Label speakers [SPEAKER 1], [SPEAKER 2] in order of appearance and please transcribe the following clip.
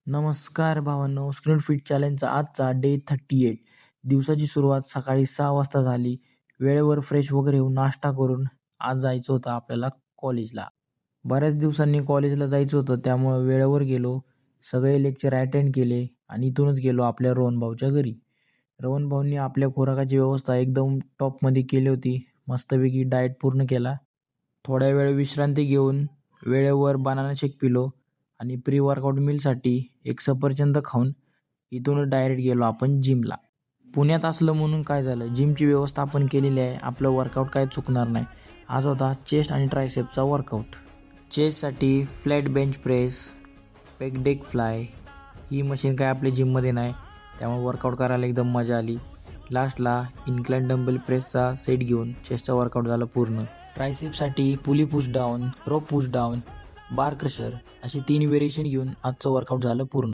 [SPEAKER 1] नमस्कार भावांनो, screen fit चॅलेंजचा आजचा डे 38. दिवसाची सुरुवात सकाळी 6 वाजता झाली. वेळेवर फ्रेश वगैरे होऊन नाश्ता करून आज जायचं होतं आपल्याला कॉलेजला. बऱ्याच दिवसांनी कॉलेजला जायचं होतं, त्यामुळं वेळेवर गेलो. सगळे लेक्चर अटेंड केले आणि इथूनच गेलो आपल्या रोहन भाऊच्या घरी. रोहन भाऊंनी आपल्या खुराकाची व्यवस्था एकदम टॉपमध्ये केली होती. मस्तपैकी डाएट पूर्ण केला. थोड्या वेळ विश्रांती घेऊन वेळेवर बनाना शेक पिलो आणि प्री वर्कआउट मीलसाठी एक सफरचंद खाऊन इथूनच डायरेक्ट गेलो आपण जिमला. पुण्यात असलं म्हणून काय झालं, जिमची व्यवस्था आपण केलेली आहे. आपलं वर्कआउट काय चुकणार नाही. आज होता चेस्ट आणि ट्रायसेपचा वर्कआउट. चेस्टसाठी flat bench press, pec deck fly. ही मशीन काय आपल्या जिममध्ये नाही, त्यामुळे वर्कआउट करायला एकदम मजा आली. लास्टला इन्क्लाइन डंबेल प्रेसचा सेट घेऊन चेस्टचा वर्कआउट झाला पूर्ण. ट्रायसेपसाठी पुली पुश डाऊन, रोप पुश डाऊन, बार क्रशर अशी 3 व्हेरिएशन घेऊन आजचं वर्कआउट झालं पूर्ण.